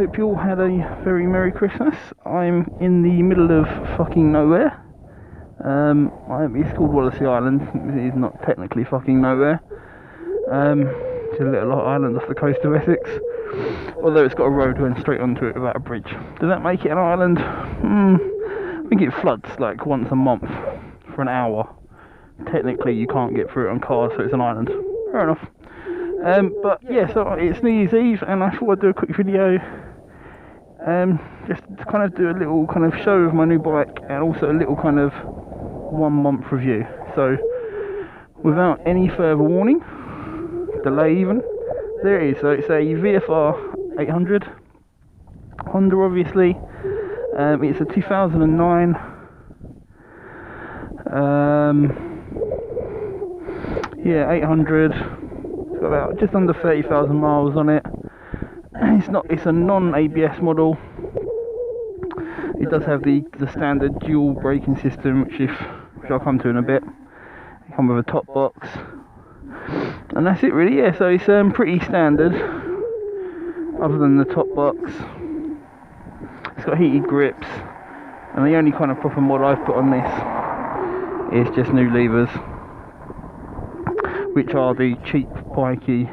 hope you all had a very Merry Christmas. I'm in the middle of fucking nowhere. It's called Wallasey Island. It is not technically fucking nowhere. It's a little island off the coast of Essex. Although it's got a road going straight onto it without a bridge. Does that make it an island? I think it floods like once a month for an hour. Technically you can't get through it on cars, so it's an island. Fair enough. But yeah, so it's New Year's Eve and I thought I'd do a quick video just to kind of do a little kind of show of my new bike and also a little kind of 1 month review. So without any further warning, delay even, there it is. So it's a VFR800 Honda, obviously. It's a 2009 yeah, 800. It's got about just under 30,000 miles on it. It's a non-ABS model. It does have the standard dual braking system, which I'll come to in a bit. It comes with a top box, and that's it really. Yeah, so it's pretty standard, other than the top box. It's got heated grips, and the only kind of proper mod I've put on this is just new levers, which are the cheap, pikey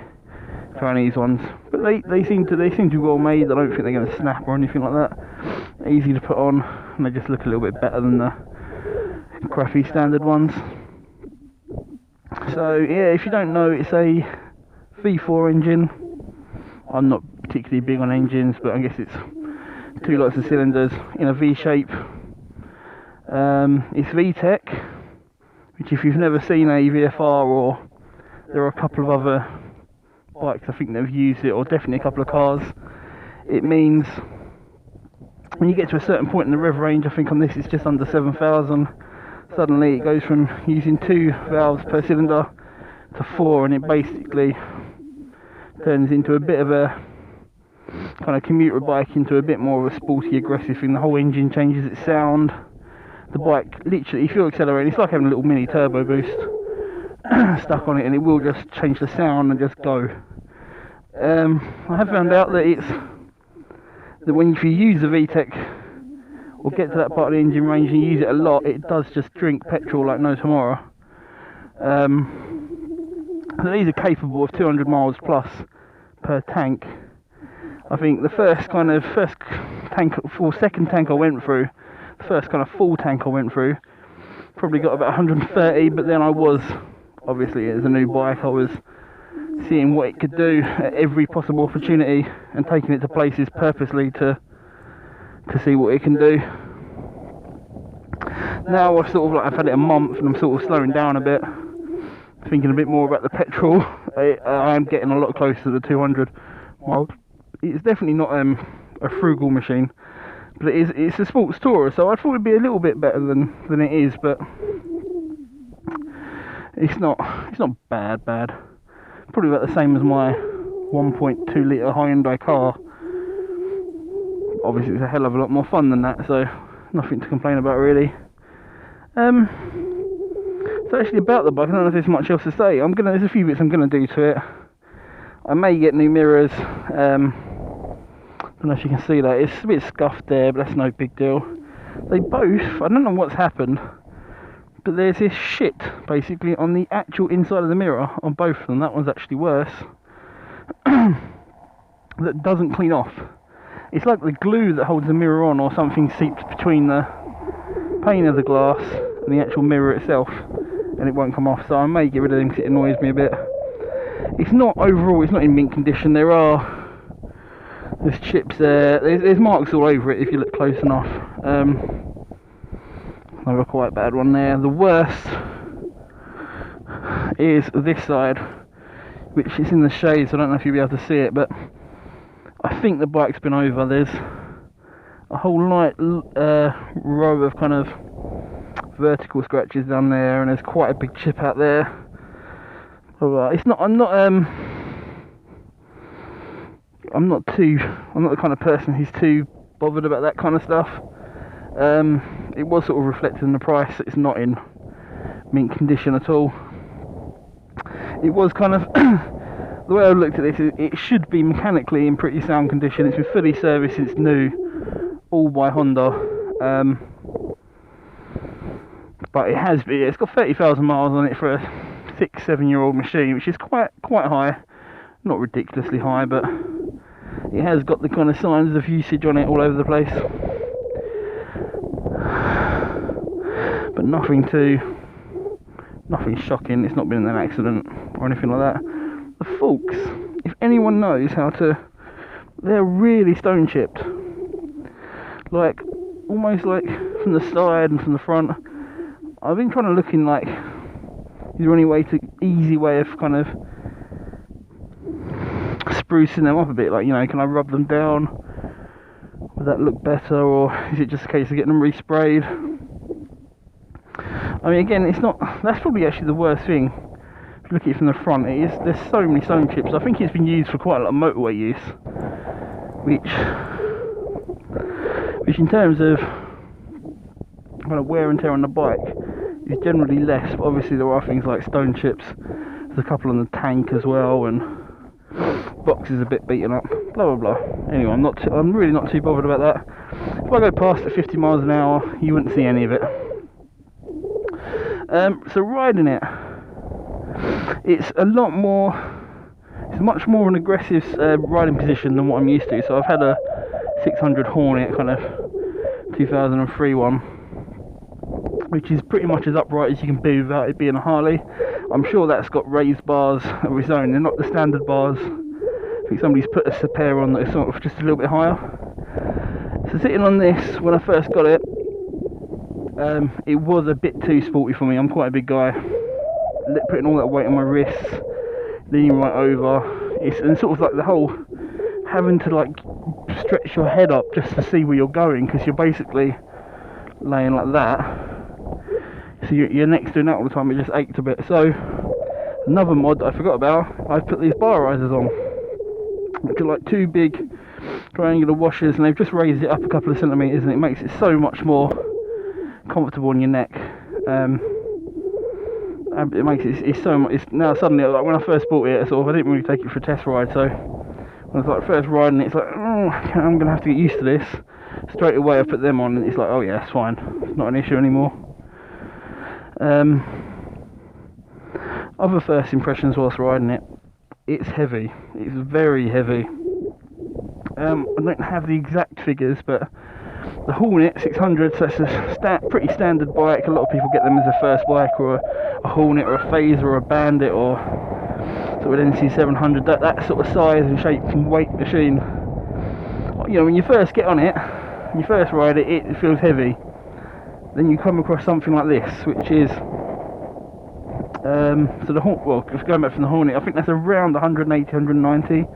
Chinese ones. But they seem to be well made. I don't think they're going to snap or anything like that. They're easy to put on, and they just look a little bit better than the crappy standard ones. So yeah, if you don't know, it's a V4 engine. I'm not particularly big on engines, but I guess it's 2 lots of cylinders in a V shape. It's VTEC, which if you've never seen a VFR, or there are a couple of other bikes I think they've used it, or definitely a couple of cars, it means when you get to a certain point in the rev range, I think on this it's just under 7,000, suddenly it goes from using 2 valves per cylinder to 4, and it basically turns into a bit of a kind of commuter bike, into a bit more of a sporty, aggressive thing. The whole engine changes its sound. The bike, literally, if you're accelerating, it's like having a little mini turbo boost stuck on it, and it will just change the sound and just go. I have found out that if you use the VTEC or get to that part of the engine range and use it a lot, it does just drink petrol like no tomorrow. So these are capable of 200 miles plus per tank. I think the second tank I went through, the first kind of full tank I went through, probably got about 130, but then I was, obviously as a new bike, I was seeing what it could do at every possible opportunity and taking it to places purposely to see what it can do. Now I've had it a month and I'm sort of slowing down a bit, thinking a bit more about the petrol. I am getting a lot closer to the 200 miles. It's definitely not a frugal machine, but it's a sports tourer, so I thought it'd be a little bit better than it is, but it's not bad. Probably about the same as my 1.2 litre Hyundai car. Obviously it's a hell of a lot more fun than that, so nothing to complain about really. So actually about the bike, I don't know if there's much else to say. There's a few bits I'm gonna do to it. I may get new mirrors. I don't know if you can see that, it's a bit scuffed there, but that's no big deal. They both, I don't know what's happened, but there's this shit basically on the actual inside of the mirror on both of them. That one's actually worse. That doesn't clean off. It's like the glue that holds the mirror on or something seeps between the pane of the glass and the actual mirror itself, and it won't come off. So I may get rid of them because it annoys me a bit. It's not in mint condition. There's chips there. There's marks all over it if you look close enough. Another quite bad one there. The worst is this side, which is in the shade, so I don't know if you'll be able to see it, but I think the bike's been over. There's a whole light row of kind of vertical scratches down there, and there's quite a big chip out there. I'm not the kind of person who's too bothered about that kind of stuff. It was sort of reflected in the price. It's not in mint condition at all. It was kind of the way I looked at this, it should be mechanically in pretty sound condition. It's been fully serviced, it's new, all by Honda. But it has been, it's got 30,000 miles on it for a 6-7 year old machine, which is quite high. Not ridiculously high, but it has got the kind of signs of usage on it all over the place. But nothing shocking. It's not been in an accident or anything like that. The forks, if anyone knows how to, they're really stone chipped, like almost like from the side and from the front. I've been trying to look in, like, is there any easy way of kind of sprucing them up a bit, like, you know, can I rub them down? Would that look better, or is it just a case of getting them resprayed? I mean, again, it's not, that's probably actually the worst thing. If you look at it from the front, there's so many stone chips. I think it's been used for quite a lot of motorway use, which in terms of kind of wear and tear on the bike is generally less, but obviously there are things like stone chips. There's a couple on the tank as well, and box is a bit beaten up, blah blah blah. Anyway, I'm really not too bothered about that. If I go past at 50 miles an hour, you wouldn't see any of it. So riding it, it's much more of an aggressive riding position than what I'm used to. So I've had a 600 Hornet, kind of 2003 one, which is pretty much as upright as you can be without it being a Harley. I'm sure that's got raised bars of its own. They're not the standard bars. I think somebody's put a pair on that is sort of just a little bit higher. So sitting on this, when I first got it, it was a bit too sporty for me. I'm quite a big guy. Putting all that weight on my wrists, leaning right over, and sort of like the whole having to like stretch your head up just to see where you're going, because you're basically laying like that. So your neck's doing that all the time. It just ached a bit. So another mod that I forgot about, I've put these bar risers on, which are like two big triangular washers, and they've just raised it up a couple of centimeters, and it makes it so much more comfortable on your neck. It makes it's so much. It's now suddenly, like when I first bought it, I didn't really take it for a test ride. So when I was like first riding it, it's like, I'm gonna have to get used to this. Straight away I put them on, and it's like, oh yeah, it's fine. It's not an issue anymore. Other first impressions whilst riding it, it's heavy. It's very heavy. I don't have the exact figures, but the Hornet 600, so that's a pretty standard bike. A lot of people get them as a first bike, or a Hornet, or a Phaser, or a Bandit, or sort of an NC700. That sort of size and shape and weight machine. You know, when you first get on it, when you first ride it, it feels heavy. Then you come across something like this, which is so the well, just going back from the Hornet, I think that's around 180, 190,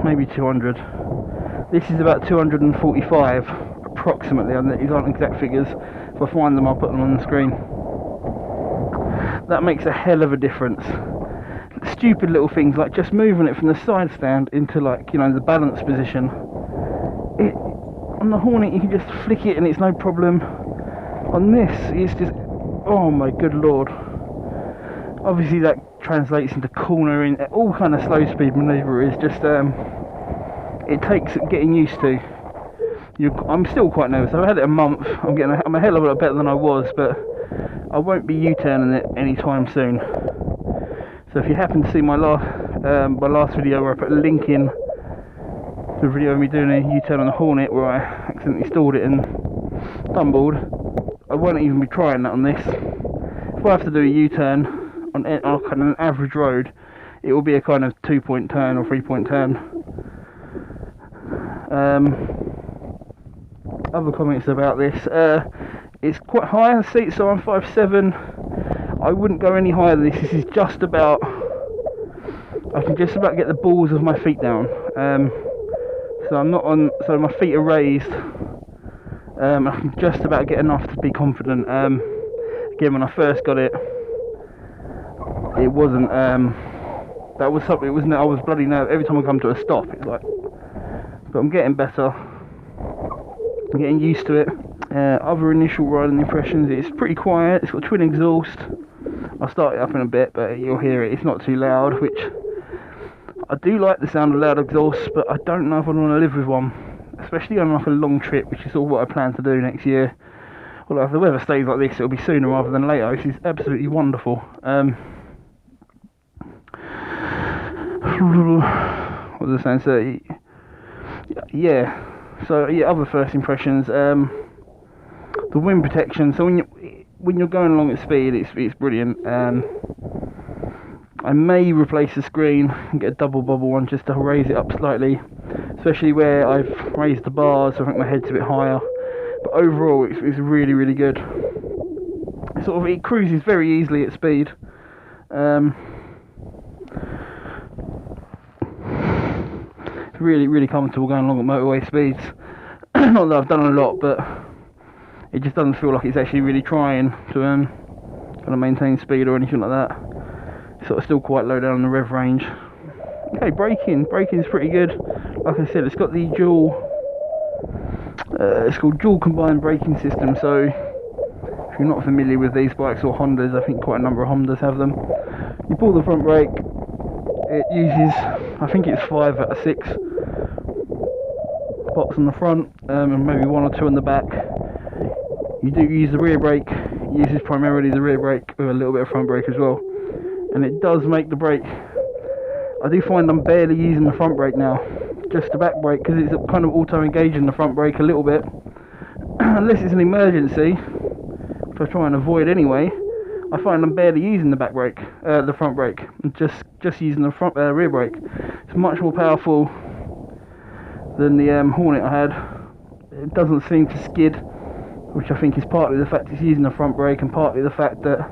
maybe 200. This is about 245 approximately. These aren't exact figures. If I find them, I'll put them on the screen. That makes a hell of a difference. Stupid little things like just moving it from the side stand into, like, you know, the balance position. On the Hornet you can just flick it and it's no problem. On this it's just, oh my good lord. Obviously that translates into cornering. All kind of slow speed manoeuvre is just it takes getting used to. I'm still quite nervous. I've had it a month. I'm a hell of a lot better than I was, but I won't be U-turning it anytime soon. So if you happen to see my last video where I put a link in to a video of me doing a U-turn on the Hornet where I accidentally stalled it and tumbled, I won't even be trying that on this. If I have to do a U-turn on kind of an average road, it will be a kind of 2-point turn or 3-point turn. Other comments about this, it's quite high in the seat, so I'm 5'7". I wouldn't go any higher than this. This is just about, I can just about get the balls of my feet down. So I'm not on, so my feet are raised. I can just about get enough to be confident. Again, when I first got it, it wasn't, that was something, it wasn't, I was bloody nervous every time I come to a stop. It's like, but I'm getting better. I'm getting used to it. Other initial riding impressions, it's pretty quiet. It's got twin exhaust, I'll start it up in a bit, but you'll hear it. It's not too loud, which I do like the sound of loud exhausts, but I don't know if I'd want to live with one, especially on like a long trip, which is all what I plan to do next year. Well, if the weather stays like this, it'll be sooner rather than later. This is absolutely wonderful. What was I saying? So, yeah. So, yeah, other first impressions. The wind protection. So when you're going along at speed, it's brilliant. I may replace the screen and get a double bubble one just to raise it up slightly, especially where I've raised the bars, so I think my head's a bit higher. But overall, it's really, really good. It cruises very easily at speed. It's really, really comfortable going along at motorway speeds. Not that I've done a lot, but it just doesn't feel like it's actually really trying to kind of maintain speed or anything like that. It's still quite low down on the rev range. Okay, braking's pretty good. Like I said, it's got the dual. It's called dual combined braking system. So if you're not familiar with these bikes or Hondas, I think quite a number of Hondas have them. You pull the front brake. It uses, I think it's 5 out of 6 spots on the front, and maybe 1 or 2 on the back. You do use the rear brake. It uses primarily the rear brake with a little bit of front brake as well. And it does make the brake. I do find I'm barely using the front brake now, just the back brake, because it's kind of auto engaging the front brake a little bit. Unless it's an emergency, which I try and avoid anyway, I find I'm barely using the back brake, the front brake, and just using the front rear brake. It's much more powerful than the Hornet I had. It doesn't seem to skid, which I think is partly the fact it's using the front brake, and partly the fact that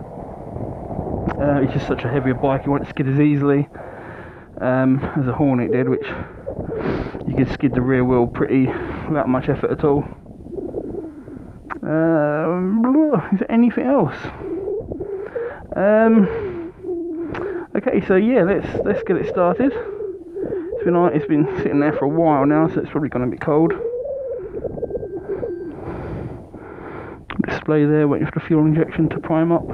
it's just such a heavier bike, it won't skid as easily as a Hornet did, which you could skid the rear wheel without much effort at all. Is there anything else? Okay, so yeah, let's get it started. It's been sitting there for a while now, so it's probably gone a bit cold. Display there, waiting for the fuel injection to prime up.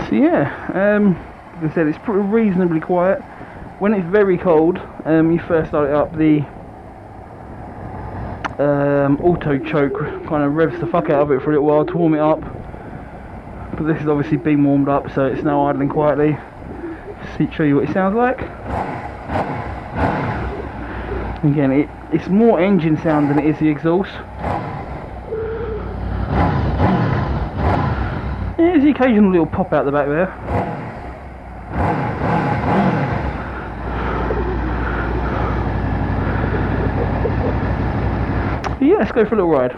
So yeah, like I said, it's reasonably quiet. When it's very cold, you first start it up, the auto choke kind of revs the fuck out of it for a little while to warm it up. But this has obviously been warmed up, so it's now idling quietly. Show you what it sounds like. Again, it's more engine sound than it is the exhaust. There's the occasional little pop out the back there. But yeah, let's go for a little ride.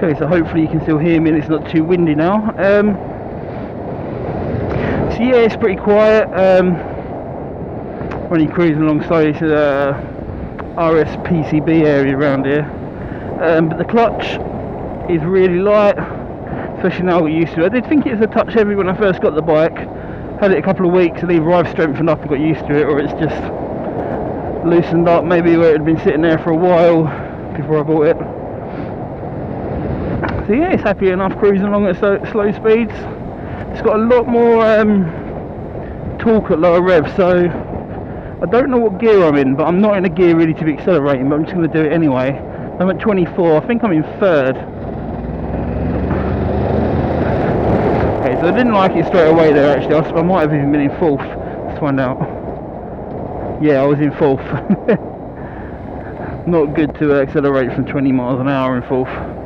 Okay, so hopefully you can still hear me and it's not too windy now. So yeah, it's pretty quiet. When you're cruising alongside, it's a RSPCB area around here. But the clutch is really light, especially now I got used to it. I did think it was a touch heavy when I first got the bike. Had it a couple of weeks and either I've strengthened up and got used to it, or it's just loosened up, maybe where it had been sitting there for a while before I bought it. So yeah, it's happy enough cruising along at slow speeds. It's got a lot more torque at lower revs, so I don't know what gear I'm in, but I'm not in a gear really to be accelerating, but I'm just going to do it anyway. I'm at 24, I think I'm in 3rd. Okay, so I didn't like it straight away there actually, I might have even been in 4th, let's find out. Yeah, I was in 4th. Not good to accelerate from 20 miles an hour in 4th.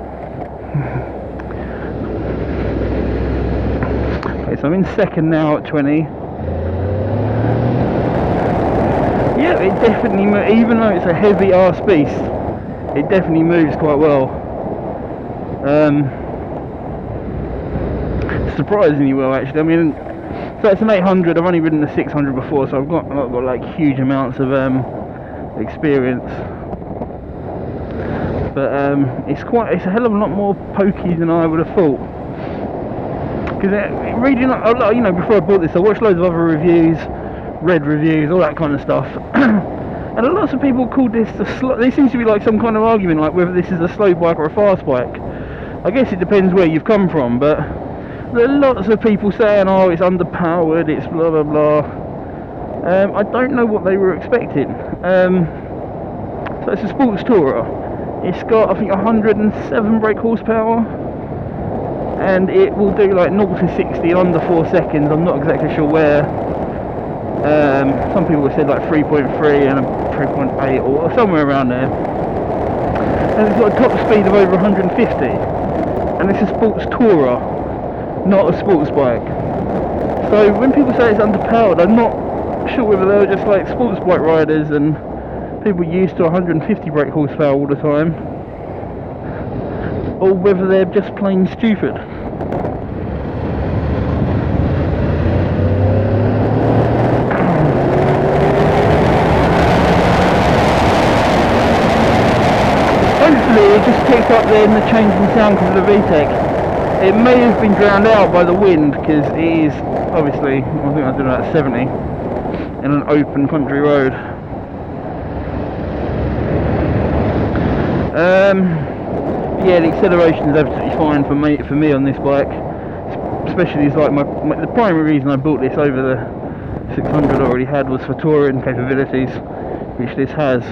Okay, so I'm in 2nd now at 20. Yeah, it definitely moves, even though it's a heavy arse beast, it definitely moves quite well. surprisingly well, actually. I mean, so it's an 800. I've only ridden the 600 before, so I've got like huge amounts of experience. But it's a hell of a lot more pokey than I would have thought. Because reading, you know, before I bought this, I watched loads of other reviews, read reviews, all that kind of stuff. And lots of people called this there seems to be like some kind of argument, like whether this is a slow bike or a fast bike. I guess it depends where you've come from, but there are lots of people saying, oh, it's underpowered, it's blah blah blah. I don't know what they were expecting. So it's a sports tourer. It's got, I think, 107 brake horsepower, and it will do like 0 to 60 in under 4 seconds. I'm not exactly sure where. Some people have said like 3.3 and a 3.8 or somewhere around there. And it's got a top speed of over 150, and it's a sports tourer, not a sports bike. So when people say it's underpowered, I'm not sure whether they were just like sports bike riders and people used to 150 brake horsepower all the time, or whether they're just plain stupid. Hopefully it just picked up then the change in sound because of the VTEC. It may have been drowned out by the wind, because it is obviously, I think I was doing about 70 in an open country road. Yeah, the acceleration is absolutely fine for me on this bike. Especially, it's like the primary reason I bought this over the 600 I already had was for touring capabilities, which this has.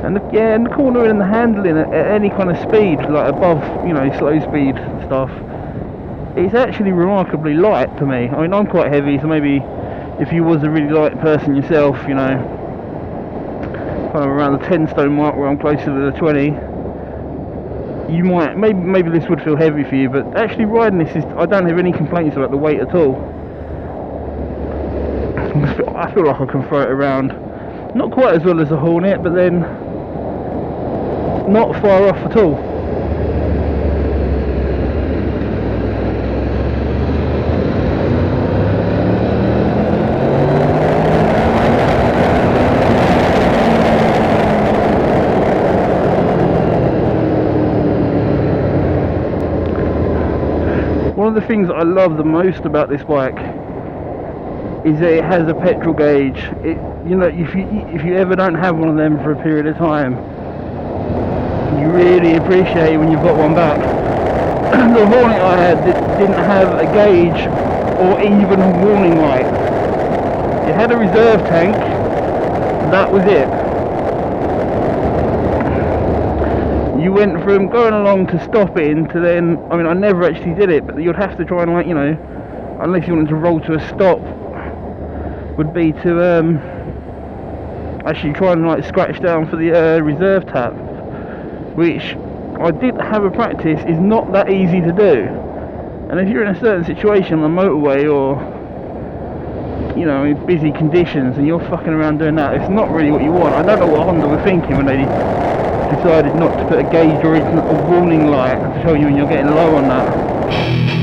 And the cornering and the handling at any kind of speed, like above, you know, slow speed stuff, it's actually remarkably light to me. I mean, I'm quite heavy, so maybe if you was a really light person yourself, you know, kind of around the 10 stone mark where I'm closer to the 20, you might, maybe this would feel heavy for you, but actually riding this I don't have any complaints about the weight at all. I feel like I can throw it around, not quite as well as a Hornet, but then not far off at all. One of the things that I love the most about this bike is that it has a petrol gauge. You know, if you ever don't have one of them for a period of time, you really appreciate when you've got one back. The Hornet I had didn't have a gauge or even a warning light. It had a reserve tank, that was it. You went from going along to stopping to then, I mean, I never actually did it, but you'd have to try and, like, you know, unless you wanted to roll to a stop, would be to actually try and like scratch down for the reserve tap, which I did have a practice is not that easy to do. And if you're in a certain situation on the motorway, or you know, in busy conditions, and you're fucking around doing that, it's not really what you want. I don't know what Honda were thinking when they decided not to put a gauge or even a warning light to tell you when you're getting low on that.